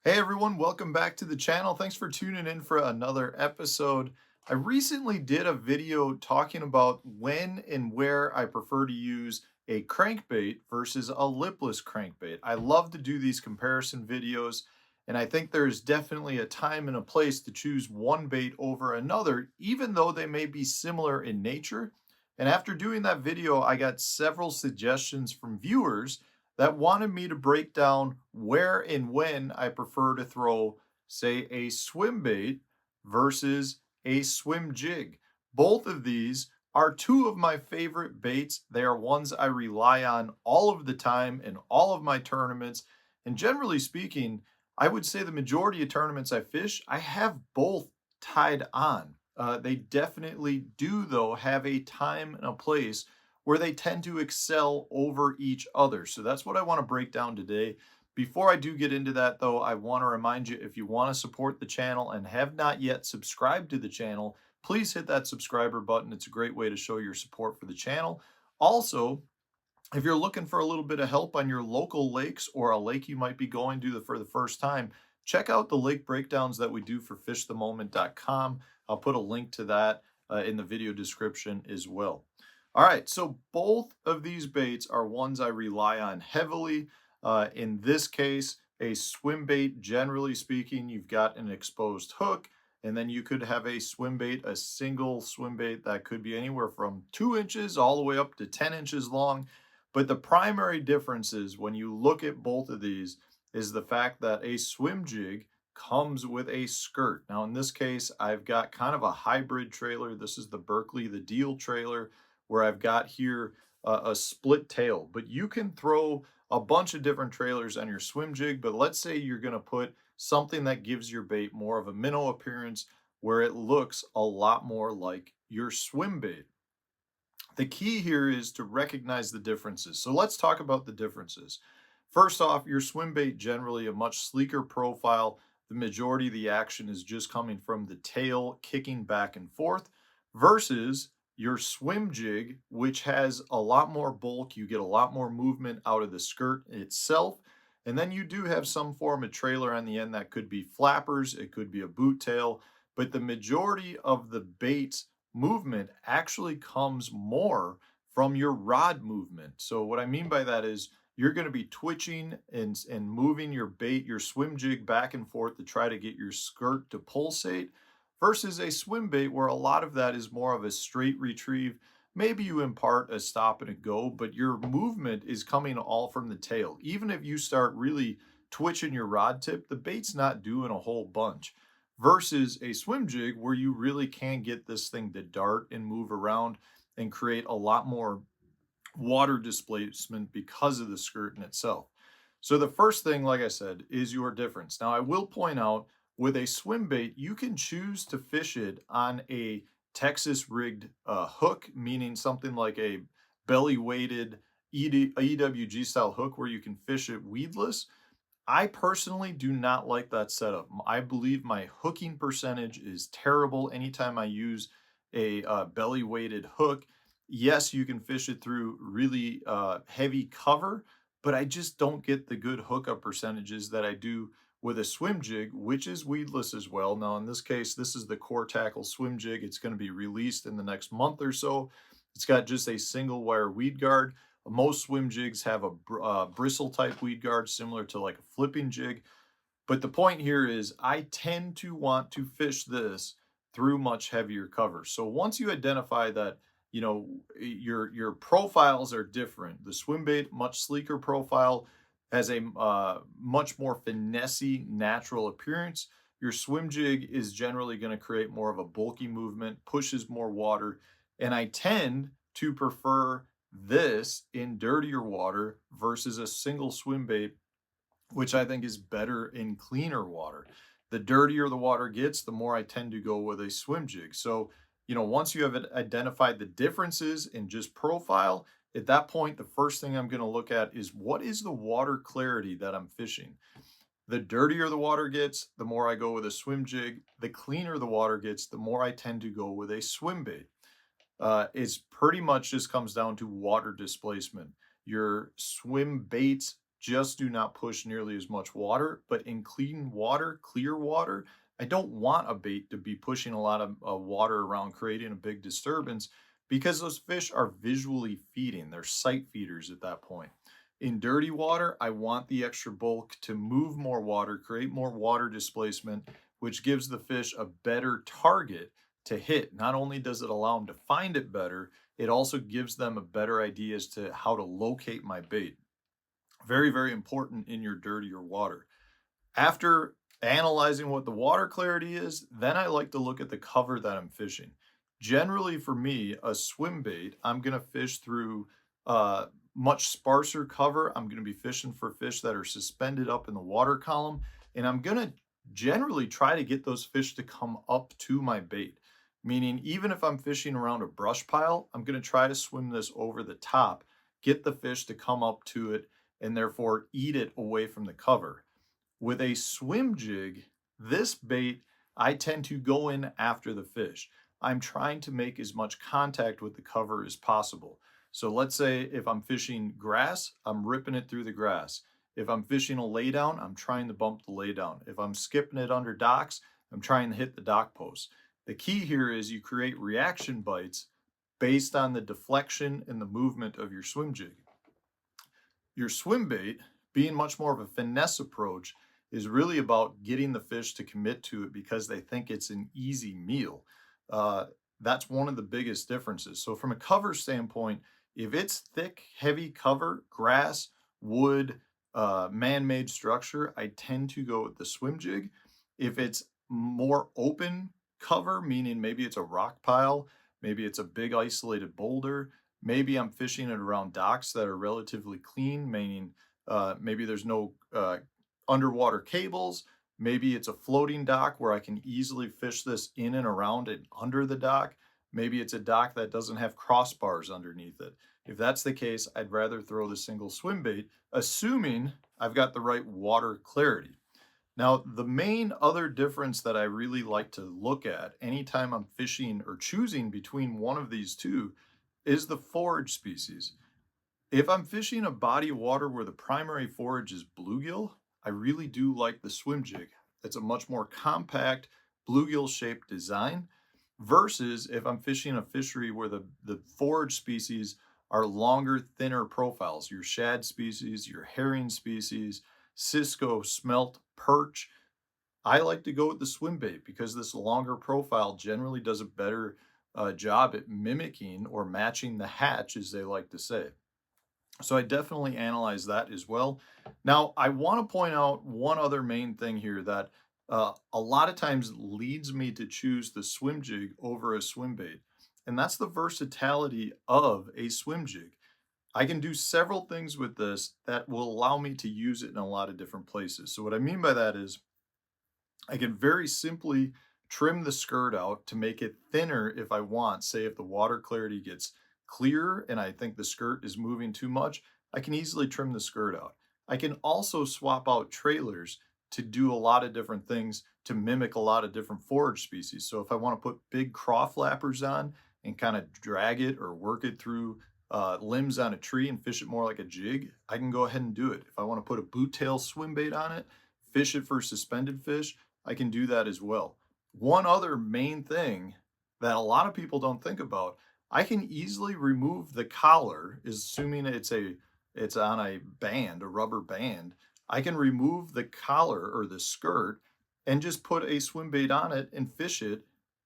Hey everyone, welcome back to the channel. Thanks for tuning in for another episode. I recently did a video talking about when and where I prefer to use a crankbait versus a lipless crankbait. I love to do these comparison videos, and I think there's definitely a time and a place to choose one bait over another, even though they may be similar in nature. And after doing that video, I got several suggestions from viewers that wanted me to break down where and when I prefer to throw, say, a swim bait versus a swim jig. Both of these are two of my favorite baits. They are ones I rely on all of the time in all of my tournaments. And generally speaking, I would say the majority of tournaments I fish, I have both tied on. They definitely do, though, have a time and a place where they tend to excel over each other. So that's what I want to break down today. Before I do get into that, though, I want to remind you, if you want to support the channel and have not yet subscribed to the channel, please hit that subscriber button. It's a great way to show your support for the channel. Also, if you're looking for a little bit of help on your local lakes or a lake you might be going to for the first time, check out the lake breakdowns that we do for fishthemoment.com. I'll put a link to that in the video description as well. All right, so both of these baits are ones I rely on heavily. In this case, a swim bait, generally speaking, you've got an exposed hook, and then you could have a swim bait, a single swim bait that could be anywhere from 2 inches all the way up to 10 inches long. But the primary difference is when you look at both of these is the fact that a swim jig comes with a skirt. Now, in this case, I've got kind of a hybrid trailer. This is the Berkeley, the Deal trailer, where I've got here a split tail. But you can throw a bunch of different trailers on your swim jig. But let's say you're going to put something that gives your bait more of a minnow appearance where it looks a lot more like your swim bait. The key here is to recognize the differences. So let's talk about the differences. First off, your swim bait generally a much sleeker profile. The majority of the action is just coming from the tail kicking back and forth versus your swim jig, which has a lot more bulk. You get a lot more movement out of the skirt itself. And then you do have some form of trailer on the end that could be flappers, it could be a boot tail, but the majority of the bait's movement actually comes more from your rod movement. So what I mean by that is you're going to be twitching and moving your bait, your swim jig back and forth to try to get your skirt to pulsate versus a swim bait where a lot of that is more of a straight retrieve. Maybe you impart a stop and a go, but your movement is coming all from the tail. Even if you start really twitching your rod tip, the bait's not doing a whole bunch versus a swim jig where you really can get this thing to dart and move around and create a lot more water displacement because of the skirt in itself. So the first thing, like I said, is your difference. Now I will point out with a swim bait, you can choose to fish it on a Texas rigged hook, meaning something like a belly weighted EWG style hook where you can fish it weedless. I personally do not like that setup. I believe my hooking percentage is terrible anytime I use a belly weighted hook. Yes, you can fish it through really heavy cover, but I just don't get the good hookup percentages that I do with a swim jig, which is weedless as well. Now, in this case, this is the Core Tackle swim jig. It's going to be released in the next month or so. It's got just a single wire weed guard. Most swim jigs have a bristle type weed guard similar to like a flipping jig. But the point here is I tend to want to fish this through much heavier cover. So once you identify that, your profiles are different. The swim bait, much sleeker profile, has a much more finessey natural appearance. Your swim jig is generally going to create more of a bulky movement, pushes more water, and I tend to prefer this in dirtier water versus a single swim bait, which I think is better in cleaner water. The dirtier the water gets, the more I tend to go with a swim jig. So, once you have identified the differences in just profile, at that point, the first thing I'm going to look at is what is the water clarity that I'm fishing. The dirtier the water gets, the more I go with a swim jig. The cleaner the water gets, the more I tend to go with a swim bait. It's pretty much just comes down to water displacement. Your swim baits just do not push nearly as much water. But in clean water, clear water, I don't want a bait to be pushing a lot of water around, creating a big disturbance, because those fish are visually feeding. They're sight feeders at that point. In dirty water, I want the extra bulk to move more water, create more water displacement, which gives the fish a better target to hit. Not only does it allow them to find it better, it also gives them a better idea as to how to locate my bait. Very, very important in your dirtier water. After analyzing what the water clarity is, then I like to look at the cover that I'm fishing. Generally, for me, a swim bait, I'm going to fish through much sparser cover. I'm going to be fishing for fish that are suspended up in the water column, and I'm going to generally try to get those fish to come up to my bait. Meaning, even if I'm fishing around a brush pile, I'm going to try to swim this over the top, get the fish to come up to it, and therefore eat it away from the cover. With a swim jig, this bait, I tend to go in after the fish. I'm trying to make as much contact with the cover as possible. So let's say if I'm fishing grass, I'm ripping it through the grass. If I'm fishing a laydown, I'm trying to bump the laydown. If I'm skipping it under docks, I'm trying to hit the dock post. The key here is you create reaction bites based on the deflection and the movement of your swim jig. Your swim bait, being much more of a finesse approach, is really about getting the fish to commit to it because they think it's an easy meal. That's one of the biggest differences. So from a cover standpoint, if it's thick, heavy cover, grass, wood, man-made structure, I tend to go with the swim jig. If it's more open cover, meaning maybe it's a rock pile, maybe it's a big isolated boulder, maybe I'm fishing it around docks that are relatively clean, meaning maybe there's no underwater cables. Maybe it's a floating dock where I can easily fish this in and around and under the dock. Maybe it's a dock that doesn't have crossbars underneath it. If that's the case, I'd rather throw the single swim bait, assuming I've got the right water clarity. Now, the main other difference that I really like to look at anytime I'm fishing or choosing between one of these two is the forage species. If I'm fishing a body of water where the primary forage is bluegill, I really do like the swim jig. It's a much more compact bluegill shaped design versus if I'm fishing a fishery where the forage species are longer, thinner profiles, your shad species, your herring species, cisco, smelt, perch. I like to go with the swim bait because this longer profile generally does a better job at mimicking or matching the hatch, as they like to say. So I definitely analyze that as well. Now, I want to point out one other main thing here that a lot of times leads me to choose the swim jig over a swim bait, and that's the versatility of a swim jig. I can do several things with this that will allow me to use it in a lot of different places. So what I mean by that is I can very simply trim the skirt out to make it thinner if I want. Say if the water clarity gets clear and I think the skirt is moving too much, I can easily trim the skirt out. I can also swap out trailers to do a lot of different things to mimic a lot of different forage species. So if I want to put big craw flappers on and kind of drag it or work it through limbs on a tree and fish it more like a jig, I can go ahead and do it. If I want to put a boot tail swim bait on it, fish it for suspended fish, I can do that as well. One other main thing that a lot of people don't think about, I can easily remove the collar, assuming it's on a band, a rubber band. I can remove the collar or the skirt and just put a swim bait on it and fish it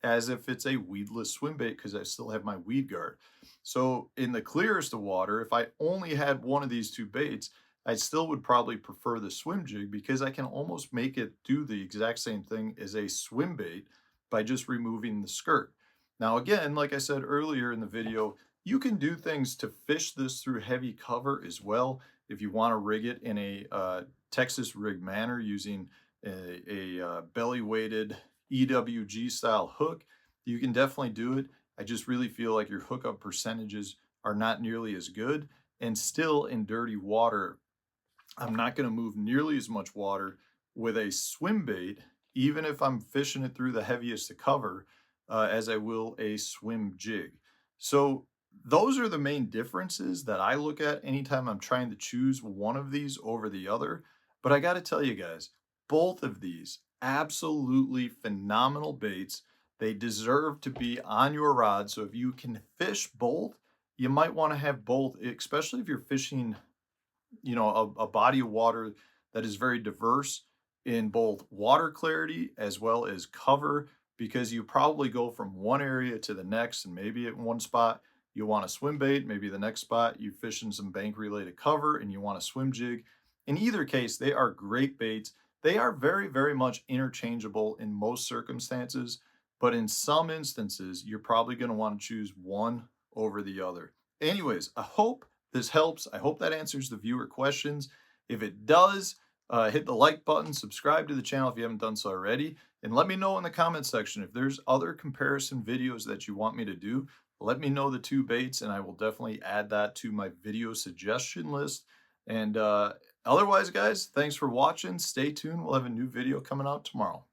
as if it's a weedless swim bait because I still have my weed guard. So in the clearest of water, if I only had one of these two baits, I still would probably prefer the swim jig because I can almost make it do the exact same thing as a swim bait by just removing the skirt. Now, again, like I said earlier in the video, you can do things to fish this through heavy cover as well. If you want to rig it in a Texas rig manner using a belly weighted EWG style hook, you can definitely do it. I just really feel like your hookup percentages are not nearly as good. And still in dirty water, I'm not going to move nearly as much water with a swim bait, even if I'm fishing it through the heaviest of cover, as I will a swim jig. So those are the main differences that I look at anytime I'm trying to choose one of these over the other. But I got to tell you guys, both of these absolutely phenomenal baits. They deserve to be on your rod. So if you can fish both, you might want to have both, especially if you're fishing, a body of water that is very diverse in both water clarity as well as cover, because you probably go from one area to the next, and maybe at one spot you want to swim bait, maybe the next spot you fish in some bank related cover and you want to swim jig. In either case, they are great baits. They are very, very much interchangeable in most circumstances, but in some instances, you're probably going to want to choose one over the other. Anyways, I hope this helps. I hope that answers the viewer questions. If it does, hit the like button, subscribe to the channel if you haven't done so already, and let me know in the comment section if there's other comparison videos that you want me to do. Let me know the two baits, and I will definitely add that to my video suggestion list. And otherwise, guys, thanks for watching. Stay tuned. We'll have a new video coming out tomorrow.